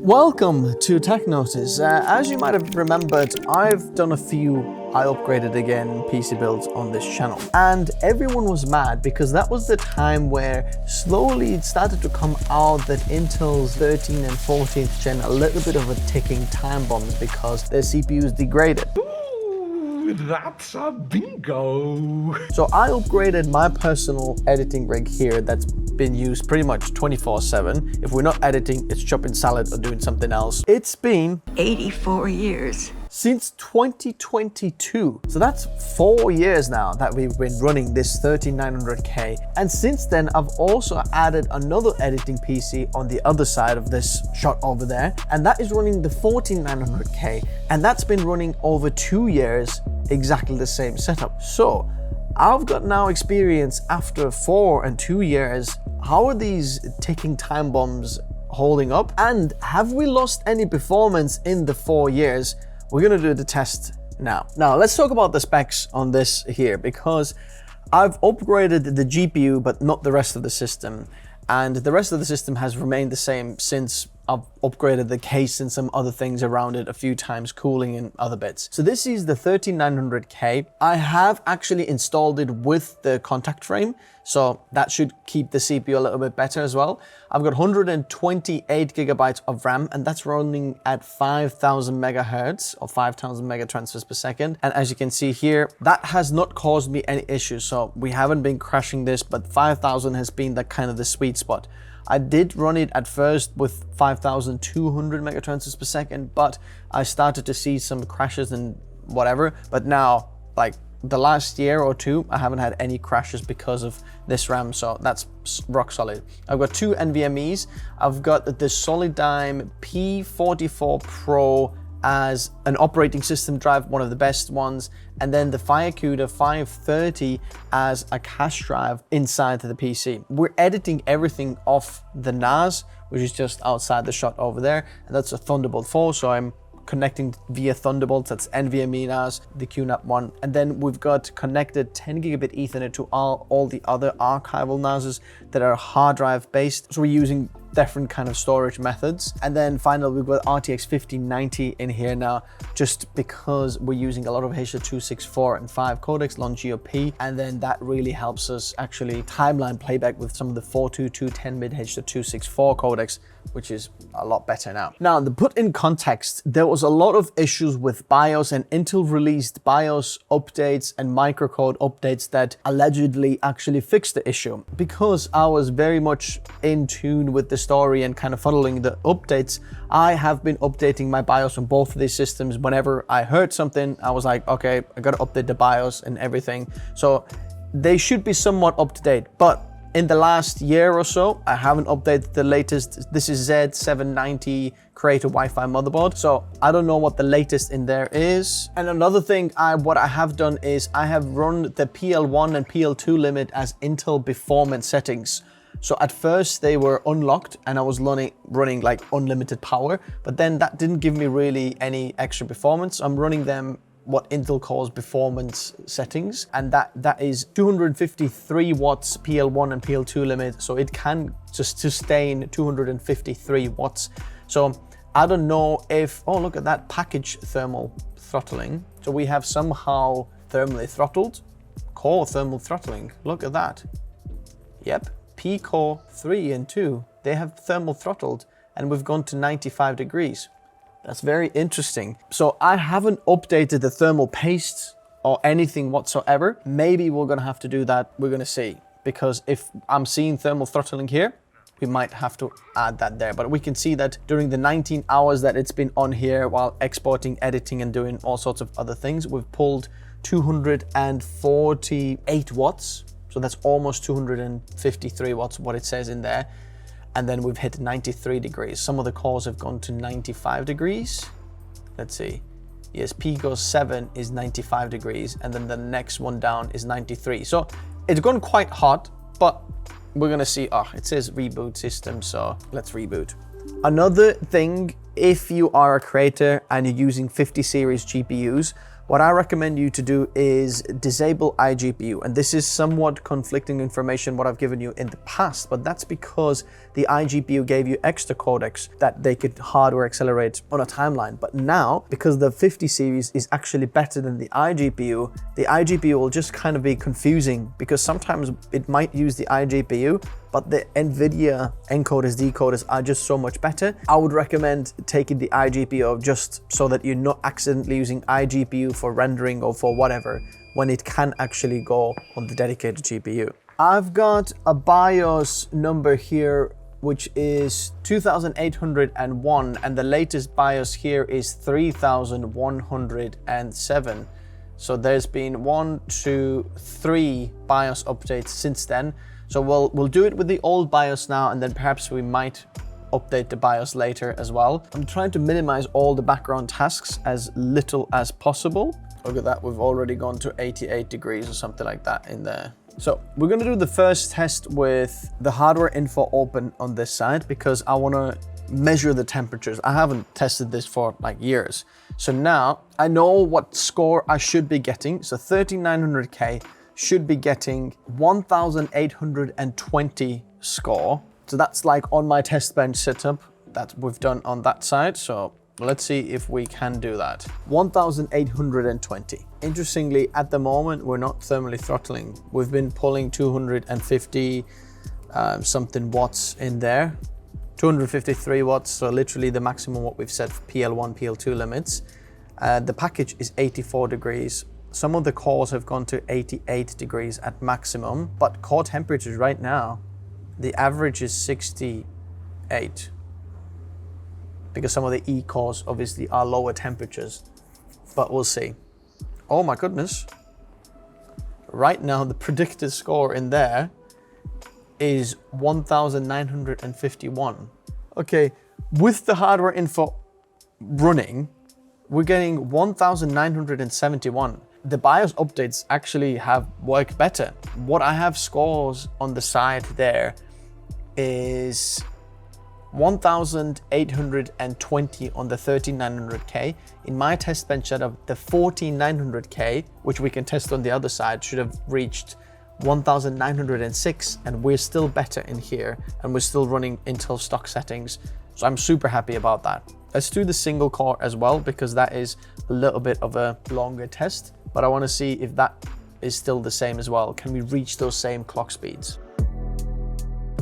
Welcome to Tech Notice. As you might have remembered, I've done a few I upgraded again PC builds on this channel, and everyone was mad because that was the time where slowly it started to come out that Intel's 13th and 14th gen a little bit of a ticking time bomb because their CPUs degraded. That's a bingo. So I upgraded my personal editing rig here that's been used pretty much 24/7. If we're not editing, it's chopping salad or doing something else. It's been 84 years. Since 2022. So that's 4 years now that we've been running this 13900K. And since then, I've also added another editing PC on the other side of this shot over there. And that is running the 14900K. And that's been running over 2 years, exactly the same setup. So I've got now experience after 4 and 2 years. How are these ticking time bombs holding up? And have we lost any performance in the 4 years? We're gonna do the test now. Now let's talk about the specs on this here, because I've upgraded the GPU but not the rest of the system. And the rest of the system has remained the same since I've upgraded the case and some other things around it a few times, cooling and other bits. So this is the 13900K. I have actually installed it with the contact frame, so that should keep the CPU a little bit better as well. I've got 128 gigabytes of RAM, and that's running at 5000 megahertz or 5000 mega transfers per second. And as you can see here, that has not caused me any issues. So we haven't been crashing this, but 5000 has been the kind of the sweet spot. I did run it at first with 5200 megatransfers per second, but I started to see some crashes and whatever. But now, like the last year or two, I haven't had any crashes because of this RAM, so that's rock solid. I've got two NVMe's. I've got the Solidigm P44 Pro as an operating system drive, one of the best ones, and then the FireCuda 530 as a cache drive inside the PC. We're editing everything off the NAS, which is just outside the shot over there, and that's a Thunderbolt 4, so I'm connecting via Thunderbolt. That's NVMe NAS, the QNAP one, and then we've got connected 10 gigabit Ethernet to all the other archival NASs that are hard drive based. So we're using different kind of storage methods. And then finally, we've got RTX 5090 in here now, just because we're using a lot of H.264 and 5 codecs, LongGOP, and then that really helps us actually timeline playback with some of the 42210 mid H.264 codecs, which is a lot better now. Now, to put in context, there was a lot of issues with BIOS, and Intel released BIOS updates and microcode updates that allegedly actually fixed the issue. Because I was very much in tune with the story and kind of following the updates, I have been updating my BIOS on both of these systems. Whenever I heard something, I was like, okay, I gotta update the BIOS and everything. So they should be somewhat up to date, but in the last year or so, I haven't updated the latest. This is Z790 Creator Wi-Fi motherboard, so I don't know what the latest in there is. And another thing, what I have done is I have run the PL1 and PL2 limit as Intel performance settings. So at first they were unlocked and I was running like unlimited power, but then that didn't give me really any extra performance. I'm running them what Intel calls performance settings, and that is 253 watts PL1 and PL2 limit, so it can just sustain 253 watts. So I don't know if, oh look at that, package thermal throttling. So we have somehow thermally throttled, core thermal throttling, look at that. Yep, P-Core 3 and 2, they have thermal throttled, and we've gone to 95 degrees. That's very interesting. So I haven't updated the thermal paste or anything whatsoever. Maybe we're gonna have to do that, we're gonna see. Because if I'm seeing thermal throttling here, we might have to add that there. But we can see that during the 19 hours that it's been on here while exporting, editing, and doing all sorts of other things, we've pulled 248 watts. So that's almost 253 watts, what it says in there. And then we've hit 93 degrees. Some of the cores have gone to 95 degrees. Let's see. Yes, P-Core 7 is 95 degrees, and then the next one down is 93. So it's gone quite hot, but we're gonna see. Oh, it says reboot system, so let's reboot. Another thing, if you are a creator and you're using 50 series GPUs, what I recommend you to do is disable iGPU. And this is somewhat conflicting information what I've given you in the past, but that's because the iGPU gave you extra codecs that they could hardware accelerate on a timeline. But now, because the 50 series is actually better than the iGPU will just kind of be confusing, because sometimes it might use the iGPU, but the NVIDIA encoders, decoders are just so much better. I would recommend taking the iGPU just so that you're not accidentally using iGPU for rendering or for whatever, when it can actually go on the dedicated GPU. I've got a BIOS number here, which is 2801, and the latest BIOS here is 3107. So there's been 1, 2, 3 BIOS updates since then. So we'll do it with the old BIOS now, and then perhaps we might update the BIOS later as well. I'm trying to minimize all the background tasks as little as possible. Look at that, we've already gone to 88 degrees or something like that in there. So we're gonna do the first test with the hardware info open on this side, because I wanna measure the temperatures. I haven't tested this for like years. So now I know what score I should be getting. So 3900K should be getting 1820 score. So that's like on my test bench setup that we've done on that side. So let's see if we can do that. 1820. Interestingly, at the moment, we're not thermally throttling. We've been pulling 250 something watts in there. 253 watts, so literally the maximum what we've set for PL1 PL2 limits. The package is 84 degrees. Some of the cores have gone to 88 degrees at maximum, but core temperatures right now, the average is 68. Because some of the E cores obviously are lower temperatures, but we'll see. Oh my goodness. Right now, the predicted score in there is 1951. Okay, with the hardware info running, we're getting 1971. The BIOS updates actually have worked better. What I have scores on the side there is 1820 on the 3900K. In my test bench setup, the 14900K, which we can test on the other side, should have reached 1906, and we're still better in here, and we're still running Intel stock settings. So I'm super happy about that. Let's do the single core as well, because that is a little bit of a longer test, but I want to see if that is still the same as well. Can we reach those same clock speeds?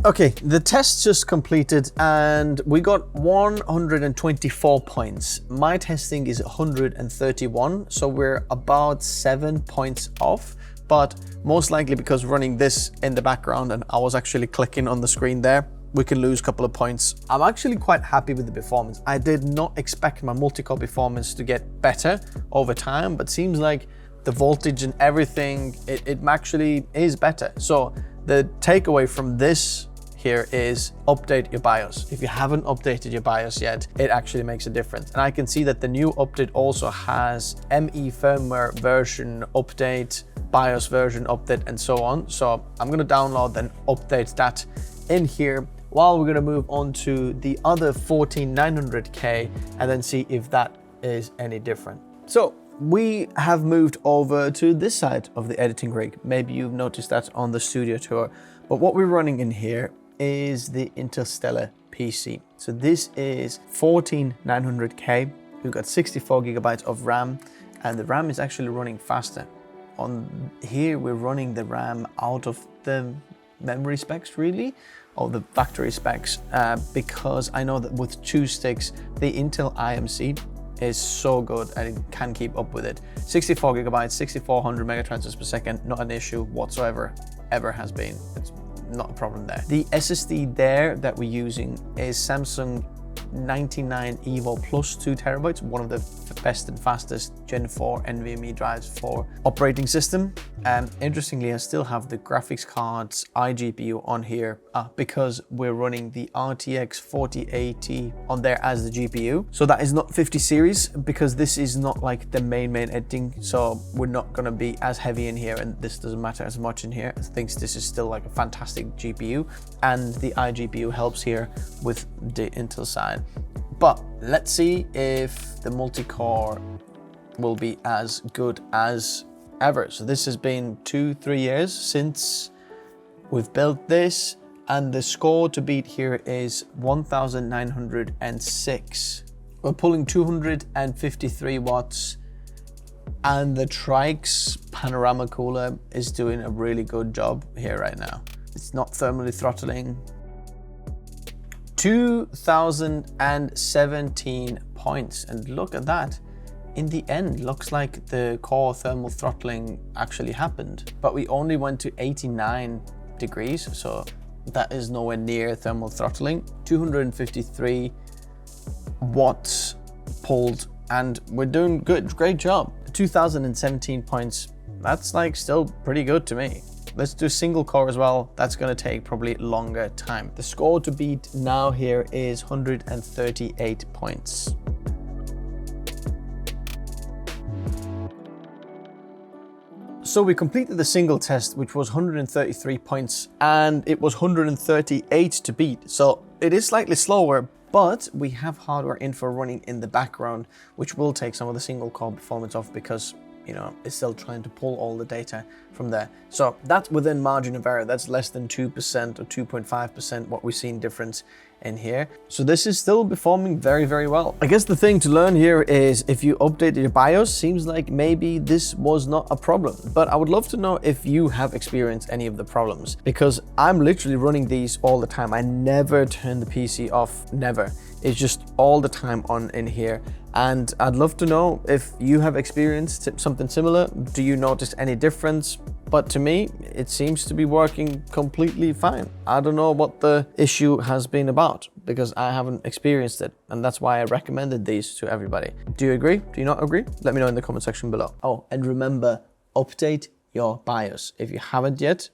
Okay, the test just completed and we got 124 points. My testing is 131, so we're about 7 points off, but most likely because running this in the background and I was actually clicking on the screen there, we can lose a couple of points. I'm actually quite happy with the performance. I did not expect my multi-core performance to get better over time, but seems like the voltage and everything, it actually is better. So the takeaway from this here is update your BIOS. If you haven't updated your BIOS yet, it actually makes a difference. And I can see that the new update also has ME firmware version update, BIOS version update, and so on. So I'm gonna download and update that in here, while we're gonna move on to the other 14900K and then see if that is any different. So we have moved over to this side of the editing rig. Maybe you've noticed that on the studio tour, but what we're running in here is the Interstellar PC. So this is 14900K. We've got 64 gigabytes of RAM, and the RAM is actually running faster. On here, we're running the RAM out of the memory specs, really, or the factory specs, because I know that with 2 sticks, the Intel IMC is so good and it can keep up with it. 64 gigabytes, 6400 megatransfers per second, not an issue whatsoever, ever has been. It's not a problem there. The SSD there that we're using is Samsung 99 Evo Plus 2 terabytes, one of the best and fastest Gen 4 NVMe drives for operating system. And interestingly, I still have the graphics card's iGPU on here because we're running the RTX 4080 on there as the GPU. So that is not 50 series because this is not like the main editing. So we're not gonna be as heavy in here, and this doesn't matter as much in here. I think this is still like a fantastic GPU, and the iGPU helps here with the Intel side. But let's see if the multi-core will be as good as ever. So this has been 2-3 years since we've built this, and the score to beat here is 1906. We're pulling 253 watts, and the TRYX panorama cooler is doing a really good job here right now. It's not thermally throttling. 2017 points, and look at that. In the end, looks like the core thermal throttling actually happened, but we only went to 89 degrees, so that is nowhere near thermal throttling. 253 watts pulled, and we're doing good. Great job. 2017 points, that's like still pretty good to me. Let's do single core as well. That's going to take probably longer time. The score to beat now here is 138 points. So we completed the single test, which was 133 points, and it was 138 to beat. So it is slightly slower, but we have hardware info running in the background, which will take some of the single core performance off because, you know, it's still trying to pull all the data from there. So that's within margin of error. That's less than 2% or 2.5% what we've seen difference in here. So this is still performing very, very well. I guess the thing to learn here is if you update your BIOS, seems like maybe this was not a problem. But I would love to know if you have experienced any of the problems, because I'm literally running these all the time. I never turn the PC off, never. It's just all the time on in here. And I'd love to know if you have experienced something similar. Do you notice any difference? But to me, it seems to be working completely fine. I don't know what the issue has been about because I haven't experienced it. And that's why I recommended these to everybody. Do you agree? Do you not agree? Let me know in the comment section below. Oh, and remember, update your BIOS. If you haven't yet,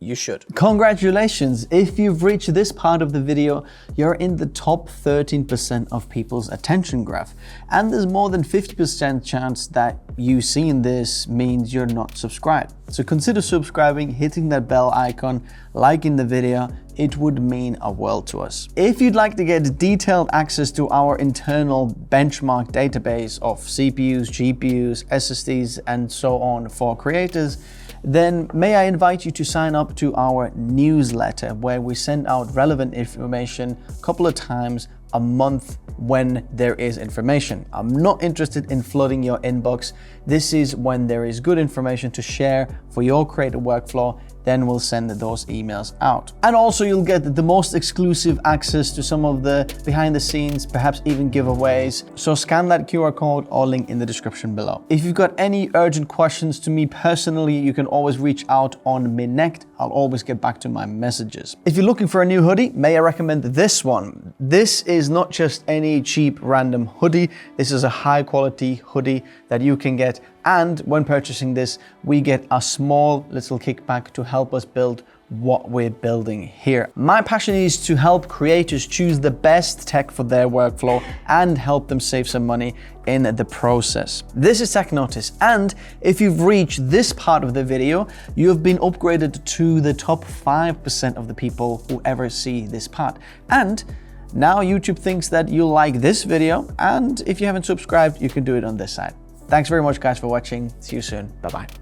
you should. Congratulations! If you've reached this part of the video, you're in the top 13% of people's attention graph. And there's more than 50% chance that you seeing this means you're not subscribed. So consider subscribing, hitting that bell icon, liking the video. It would mean a world to us. If you'd like to get detailed access to our internal benchmark database of CPUs, GPUs, SSDs, and so on for creators, then may I invite you to sign up to our newsletter, where we send out relevant information a couple of times a month when there is information. I'm not interested in flooding your inbox. This is when there is good information to share for your creative workflow, then we'll send those emails out. And also you'll get the most exclusive access to some of the behind the scenes, perhaps even giveaways. So scan that QR code or link in the description below. If you've got any urgent questions to me personally, you can always reach out on Minect. I'll always get back to my messages. If you're looking for a new hoodie, may I recommend this one. This is not just any cheap random hoodie. This is a high quality hoodie that you can get. And when purchasing this, we get a small little kickback to help us build what we're building here. My passion is to help creators choose the best tech for their workflow and help them save some money in the process. This is Tech Notice, and if you've reached this part of the video, you have been upgraded to the top 5% of the people who ever see this part. And now YouTube thinks that you'll like this video, and if you haven't subscribed, you can do it on this side. Thanks very much guys for watching. See you soon. Bye-bye.